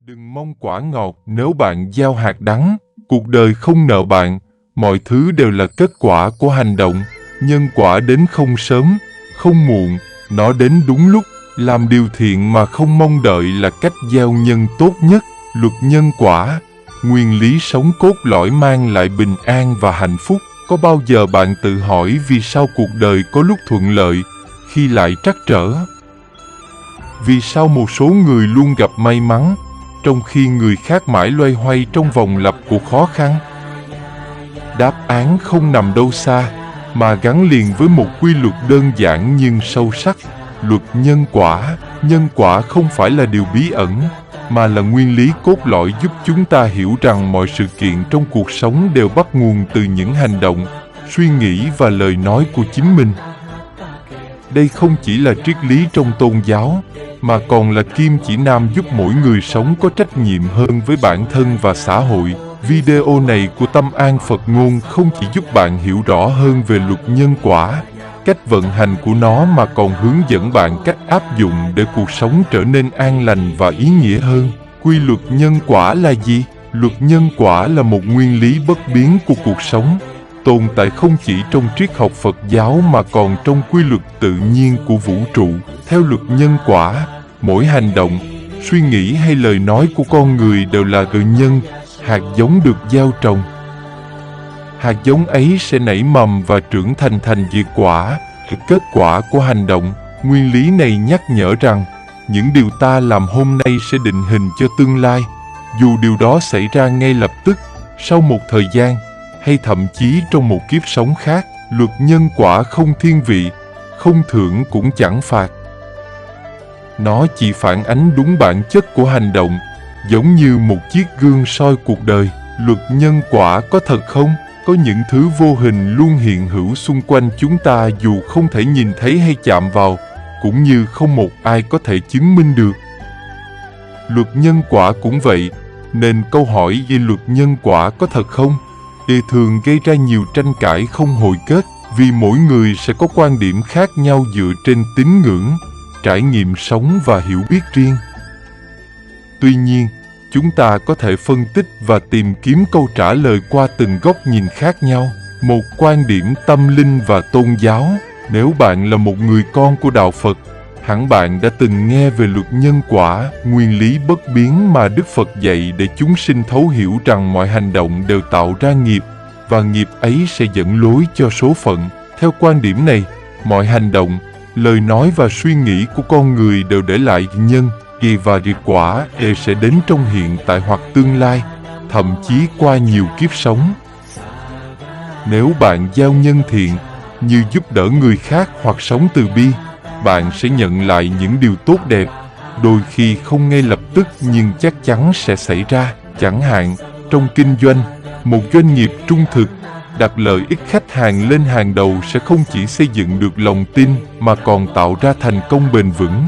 Đừng mong quả ngọt nếu bạn gieo hạt đắng. Cuộc đời không nợ bạn, mọi thứ đều là kết quả của hành động. Nhân quả đến không sớm, không muộn, nó đến đúng lúc. Làm điều thiện mà không mong đợi là cách gieo nhân tốt nhất. Luật nhân quả, nguyên lý sống cốt lõi mang lại bình an và hạnh phúc. Có bao giờ bạn tự hỏi vì sao cuộc đời có lúc thuận lợi, khi lại trắc trở? Vì sao một số người luôn gặp may mắn, trong khi người khác mãi loay hoay trong vòng lặp của khó khăn? Đáp án không nằm đâu xa, mà gắn liền với một quy luật đơn giản nhưng sâu sắc. Luật nhân quả. Nhân quả không phải là điều bí ẩn, mà là nguyên lý cốt lõi giúp chúng ta hiểu rằng mọi sự kiện trong cuộc sống đều bắt nguồn từ những hành động, suy nghĩ và lời nói của chính mình. Đây không chỉ là triết lý trong tôn giáo, mà còn là kim chỉ nam giúp mỗi người sống có trách nhiệm hơn với bản thân và xã hội. Video này của Tâm An Phật Ngôn không chỉ giúp bạn hiểu rõ hơn về luật nhân quả, cách vận hành của nó, mà còn hướng dẫn bạn cách áp dụng để cuộc sống trở nên an lành và ý nghĩa hơn. Quy luật nhân quả là gì? Luật nhân quả là một nguyên lý bất biến của cuộc sống, tồn tại không chỉ trong triết học Phật giáo mà còn trong quy luật tự nhiên của vũ trụ. Theo luật nhân quả, mỗi hành động, suy nghĩ hay lời nói của con người đều là nhân, hạt giống được gieo trồng. Hạt giống ấy sẽ nảy mầm và trưởng thành diệt quả, kết quả của hành động. Nguyên lý này nhắc nhở rằng, những điều ta làm hôm nay sẽ định hình cho tương lai, dù điều đó xảy ra ngay lập tức, sau một thời gian, hay thậm chí trong một kiếp sống khác. Luật nhân quả không thiên vị, không thưởng cũng chẳng phạt. Nó chỉ phản ánh đúng bản chất của hành động, giống như một chiếc gương soi cuộc đời. Luật nhân quả có thật không? Có những thứ vô hình luôn hiện hữu xung quanh chúng ta dù không thể nhìn thấy hay chạm vào, cũng như không một ai có thể chứng minh được. Luật nhân quả cũng vậy, nên câu hỏi về luật nhân quả có thật không? Thường gây ra nhiều tranh cãi không hồi kết, vì mỗi người sẽ có quan điểm khác nhau dựa trên tín ngưỡng, trải nghiệm sống và hiểu biết riêng. Tuy nhiên, chúng ta có thể phân tích và tìm kiếm câu trả lời qua từng góc nhìn khác nhau. Một quan điểm tâm linh và tôn giáo. Nếu bạn là một người con của Đạo Phật, hẳn bạn đã từng nghe về luật nhân quả, nguyên lý bất biến mà Đức Phật dạy để chúng sinh thấu hiểu rằng mọi hành động đều tạo ra nghiệp, và nghiệp ấy sẽ dẫn lối cho số phận. Theo quan điểm này, mọi hành động, lời nói và suy nghĩ của con người đều để lại nhân, và quả sẽ đến trong hiện tại hoặc tương lai, thậm chí qua nhiều kiếp sống. Nếu bạn gieo nhân thiện, như giúp đỡ người khác hoặc sống từ bi, bạn sẽ nhận lại những điều tốt đẹp, đôi khi không ngay lập tức nhưng chắc chắn sẽ xảy ra. Chẳng hạn, trong kinh doanh, một doanh nghiệp trung thực, đặt lợi ích khách hàng lên hàng đầu sẽ không chỉ xây dựng được lòng tin mà còn tạo ra thành công bền vững.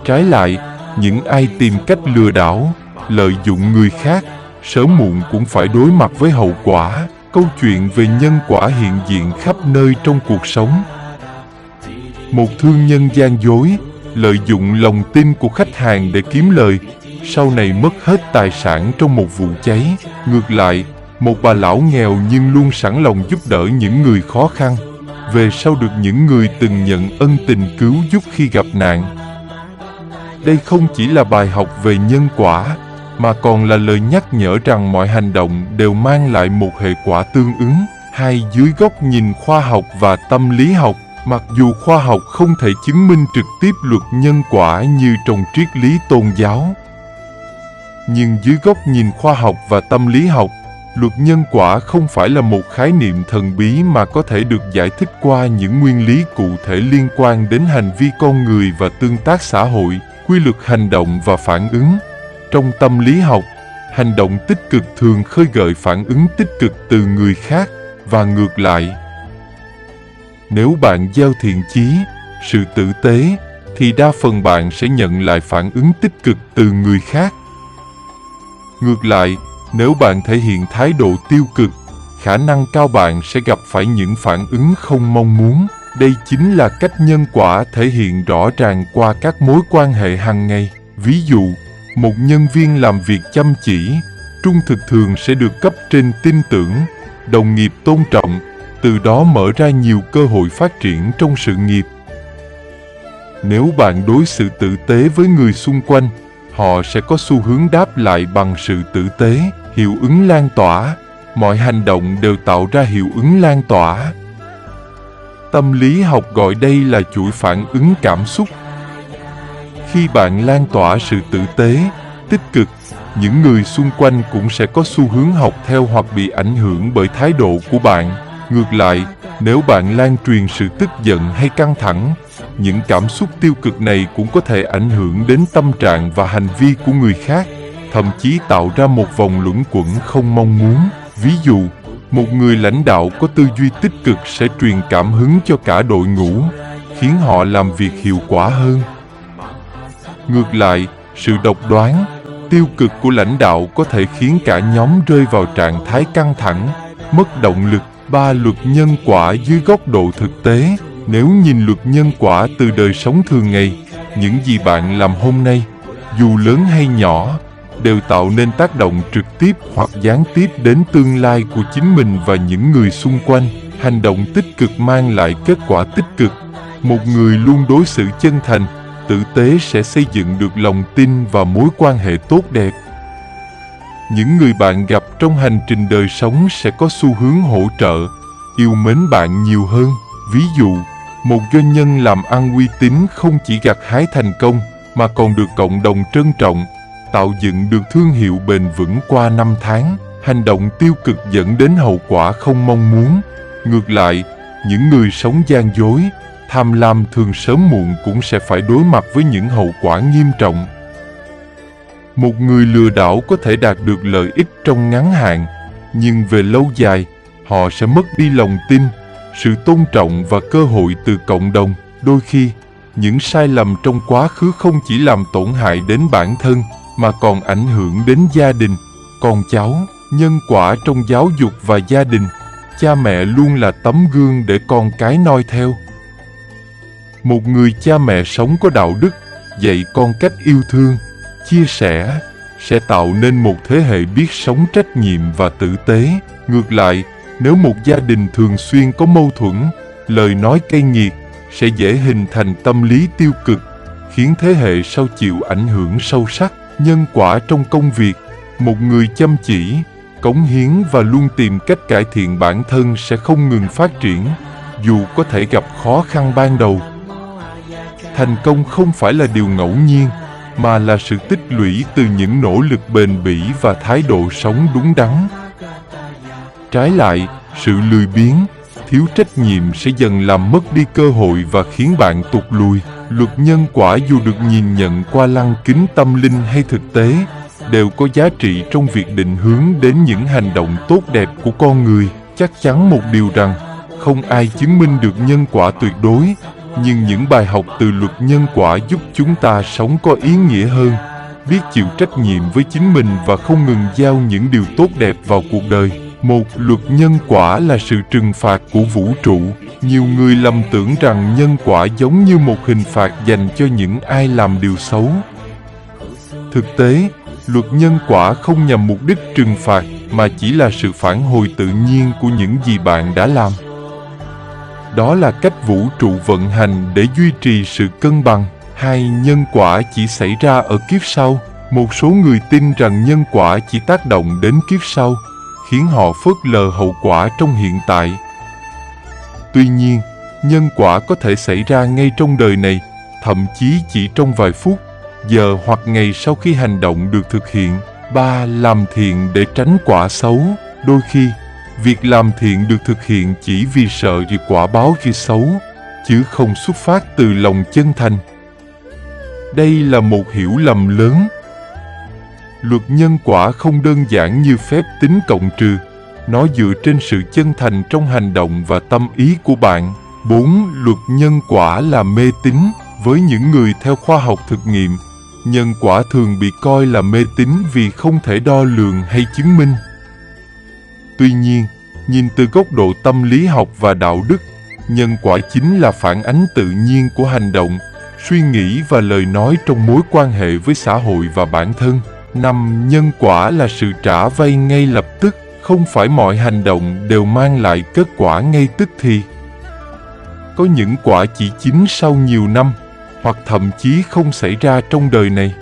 Trái lại, những ai tìm cách lừa đảo, lợi dụng người khác, sớm muộn cũng phải đối mặt với hậu quả. Câu chuyện về nhân quả hiện diện khắp nơi trong cuộc sống. Một thương nhân gian dối, lợi dụng lòng tin của khách hàng để kiếm lời, sau này mất hết tài sản trong một vụ cháy. Ngược lại, một bà lão nghèo nhưng luôn sẵn lòng giúp đỡ những người khó khăn, về sau được những người từng nhận ân tình cứu giúp khi gặp nạn. Đây không chỉ là bài học về nhân quả, mà còn là lời nhắc nhở rằng mọi hành động đều mang lại một hệ quả tương ứng. Hay dưới góc nhìn khoa học và tâm lý học, mặc dù khoa học không thể chứng minh trực tiếp luật nhân quả như trong triết lý tôn giáo, nhưng dưới góc nhìn khoa học và tâm lý học, luật nhân quả không phải là một khái niệm thần bí mà có thể được giải thích qua những nguyên lý cụ thể liên quan đến hành vi con người và tương tác xã hội, quy luật hành động và phản ứng. Trong tâm lý học, hành động tích cực thường khơi gợi phản ứng tích cực từ người khác và ngược lại. Nếu bạn gieo thiện chí, sự tử tế, thì đa phần bạn sẽ nhận lại phản ứng tích cực từ người khác. Ngược lại, nếu bạn thể hiện thái độ tiêu cực, khả năng cao bạn sẽ gặp phải những phản ứng không mong muốn. Đây chính là cách nhân quả thể hiện rõ ràng qua các mối quan hệ hàng ngày. Ví dụ, Một nhân viên làm việc chăm chỉ, trung thực thường sẽ được cấp trên tin tưởng, đồng nghiệp tôn trọng, từ đó mở ra nhiều cơ hội phát triển trong sự nghiệp. Nếu bạn đối xử tử tế với người xung quanh, họ sẽ có xu hướng đáp lại bằng sự tử tế. Hiệu ứng lan tỏa. Mọi hành động đều tạo ra hiệu ứng lan tỏa. Tâm lý học gọi đây là chuỗi phản ứng cảm xúc. Khi bạn lan tỏa sự tử tế, tích cực, những người xung quanh cũng sẽ có xu hướng học theo hoặc bị ảnh hưởng bởi thái độ của bạn. Ngược lại, nếu bạn lan truyền sự tức giận hay căng thẳng, những cảm xúc tiêu cực này cũng có thể ảnh hưởng đến tâm trạng và hành vi của người khác, thậm chí tạo ra một vòng luẩn quẩn không mong muốn. Ví dụ, một người lãnh đạo có tư duy tích cực sẽ truyền cảm hứng cho cả đội ngũ, khiến họ làm việc hiệu quả hơn. Ngược lại, sự độc đoán, tiêu cực của lãnh đạo có thể khiến cả nhóm rơi vào trạng thái căng thẳng, mất động lực. 3. Luật nhân quả dưới góc độ thực tế. Nếu nhìn luật nhân quả từ đời sống thường ngày, những gì bạn làm hôm nay, dù lớn hay nhỏ, đều tạo nên tác động trực tiếp hoặc gián tiếp đến tương lai của chính mình và những người xung quanh. Hành động tích cực mang lại kết quả tích cực. Một người luôn đối xử chân thành, tử tế sẽ xây dựng được lòng tin và mối quan hệ tốt đẹp. Những người bạn gặp trong hành trình đời sống sẽ có xu hướng hỗ trợ, yêu mến bạn nhiều hơn. Ví dụ, một doanh nhân làm ăn uy tín không chỉ gặt hái thành công mà còn được cộng đồng trân trọng, tạo dựng được thương hiệu bền vững qua năm tháng. Hành động tiêu cực dẫn đến hậu quả không mong muốn. Ngược lại, những người sống gian dối, tham lam thường sớm muộn cũng sẽ phải đối mặt với những hậu quả nghiêm trọng. Một người lừa đảo có thể đạt được lợi ích trong ngắn hạn, nhưng về lâu dài, họ sẽ mất đi lòng tin, sự tôn trọng và cơ hội từ cộng đồng. Đôi khi, những sai lầm trong quá khứ không chỉ làm tổn hại đến bản thân, mà còn ảnh hưởng đến gia đình, con cháu. Nhân quả trong giáo dục và gia đình, cha mẹ luôn là tấm gương để con cái noi theo. Một người cha mẹ sống có đạo đức, dạy con cách yêu thương, chia sẻ, sẽ tạo nên một thế hệ biết sống trách nhiệm và tử tế. Ngược lại, nếu một gia đình thường xuyên có mâu thuẫn, lời nói cay nghiệt, sẽ dễ hình thành tâm lý tiêu cực, khiến thế hệ sau chịu ảnh hưởng sâu sắc. Nhân quả trong công việc, một người chăm chỉ, cống hiến và luôn tìm cách cải thiện bản thân sẽ không ngừng phát triển, dù có thể gặp khó khăn ban đầu. Thành công không phải là điều ngẫu nhiên, mà là sự tích lũy từ những nỗ lực bền bỉ và thái độ sống đúng đắn. Trái lại, sự lười biếng, thiếu trách nhiệm sẽ dần làm mất đi cơ hội và khiến bạn tụt lùi. Luật nhân quả dù được nhìn nhận qua lăng kính tâm linh hay thực tế, đều có giá trị trong việc định hướng đến những hành động tốt đẹp của con người. Chắc chắn một điều rằng, không ai chứng minh được nhân quả tuyệt đối, nhưng những bài học từ luật nhân quả giúp chúng ta sống có ý nghĩa hơn, biết chịu trách nhiệm với chính mình và không ngừng gieo những điều tốt đẹp vào cuộc đời. Một, luật nhân quả là sự trừng phạt của vũ trụ. Nhiều người lầm tưởng rằng nhân quả giống như một hình phạt dành cho những ai làm điều xấu. Thực tế, luật nhân quả không nhằm mục đích trừng phạt mà chỉ là sự phản hồi tự nhiên của những gì bạn đã làm. Đó là cách vũ trụ vận hành để duy trì sự cân bằng. 2. Nhân quả chỉ xảy ra ở kiếp sau. Một số người tin rằng nhân quả chỉ tác động đến kiếp sau, khiến họ phớt lờ hậu quả trong hiện tại. Tuy nhiên, nhân quả có thể xảy ra ngay trong đời này, thậm chí chỉ trong vài phút, giờ hoặc ngày sau khi hành động được thực hiện. 3. Làm thiện để tránh quả xấu. Đôi khi, việc làm thiện được thực hiện chỉ vì sợ vì quả báo khi xấu, chứ không xuất phát từ lòng chân thành. Đây là một hiểu lầm lớn. Luật nhân quả không đơn giản như phép tính cộng trừ, nó dựa trên sự chân thành trong hành động và tâm ý của bạn. 4. Luật nhân quả là mê tín. Với những người theo khoa học thực nghiệm, nhân quả thường bị coi là mê tín vì không thể đo lường hay chứng minh. Tuy nhiên, nhìn từ góc độ tâm lý học và đạo đức, nhân quả chính là phản ánh tự nhiên của hành động, suy nghĩ và lời nói trong mối quan hệ với xã hội và bản thân. 5. Nhân quả là sự trả vay ngay lập tức, không phải mọi hành động đều mang lại kết quả ngay tức thì. Có những quả chỉ chín sau nhiều năm, hoặc thậm chí không xảy ra trong đời này.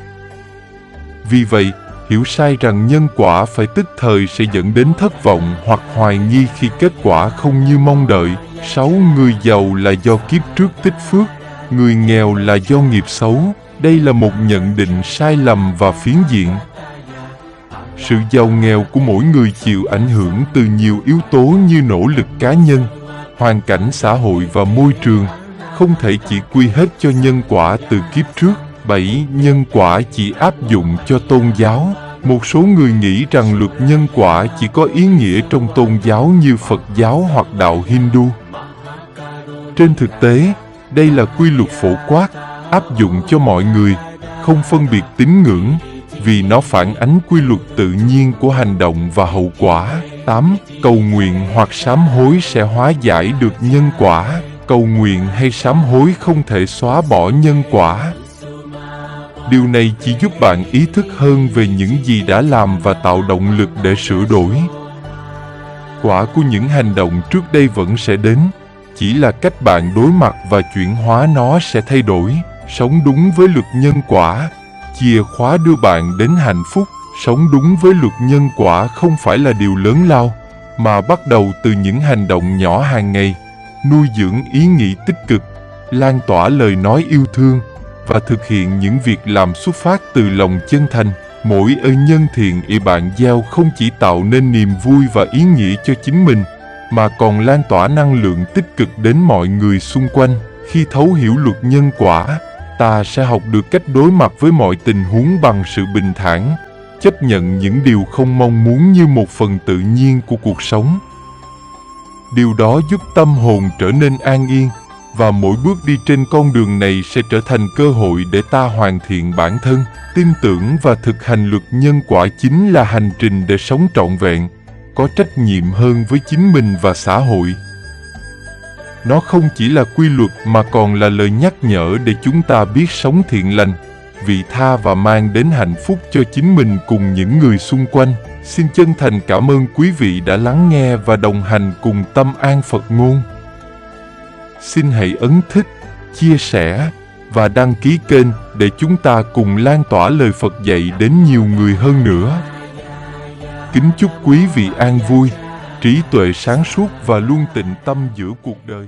Vì vậy, hiểu sai rằng nhân quả phải tức thời sẽ dẫn đến thất vọng hoặc hoài nghi khi kết quả không như mong đợi. 6. Người giàu là do kiếp trước tích phước, người nghèo là do nghiệp xấu. Đây là một nhận định sai lầm và phiến diện. Sự giàu nghèo của mỗi người chịu ảnh hưởng từ nhiều yếu tố như nỗ lực cá nhân, hoàn cảnh xã hội và môi trường, không thể chỉ quy hết cho nhân quả từ kiếp trước. 7. Nhân quả chỉ áp dụng cho tôn giáo. Một số người nghĩ rằng luật nhân quả chỉ có ý nghĩa trong tôn giáo như Phật giáo hoặc đạo Hindu. Trên thực tế, đây là quy luật phổ quát, áp dụng cho mọi người, không phân biệt tín ngưỡng, vì nó phản ánh quy luật tự nhiên của hành động và hậu quả. 8. Cầu nguyện hoặc sám hối sẽ hóa giải được nhân quả. Cầu nguyện hay sám hối không thể xóa bỏ nhân quả. Điều này chỉ giúp bạn ý thức hơn về những gì đã làm và tạo động lực để sửa đổi. Quả của những hành động trước đây vẫn sẽ đến, chỉ là cách bạn đối mặt và chuyển hóa nó sẽ thay đổi. Sống đúng với luật nhân quả, chìa khóa đưa bạn đến hạnh phúc. Sống đúng với luật nhân quả không phải là điều lớn lao, mà bắt đầu từ những hành động nhỏ hàng ngày, nuôi dưỡng ý nghĩ tích cực, lan tỏa lời nói yêu thương, và thực hiện những việc làm xuất phát từ lòng chân thành. Mỗi ơn nhân thiện bạn gieo không chỉ tạo nên niềm vui và ý nghĩa cho chính mình, mà còn lan tỏa năng lượng tích cực đến mọi người xung quanh. Khi thấu hiểu luật nhân quả, ta sẽ học được cách đối mặt với mọi tình huống bằng sự bình thản, chấp nhận những điều không mong muốn như một phần tự nhiên của cuộc sống. Điều đó giúp tâm hồn trở nên an yên, và mỗi bước đi trên con đường này sẽ trở thành cơ hội để ta hoàn thiện bản thân. Tin tưởng và thực hành luật nhân quả chính là hành trình để sống trọn vẹn, có trách nhiệm hơn với chính mình và xã hội. Nó không chỉ là quy luật mà còn là lời nhắc nhở để chúng ta biết sống thiện lành, vị tha và mang đến hạnh phúc cho chính mình cùng những người xung quanh. Xin chân thành cảm ơn quý vị đã lắng nghe và đồng hành cùng Tâm An Phật Ngôn. Xin hãy ấn thích, chia sẻ và đăng ký kênh để chúng ta cùng lan tỏa lời Phật dạy đến nhiều người hơn nữa. Kính chúc quý vị an vui, trí tuệ sáng suốt và luôn tịnh tâm giữa cuộc đời.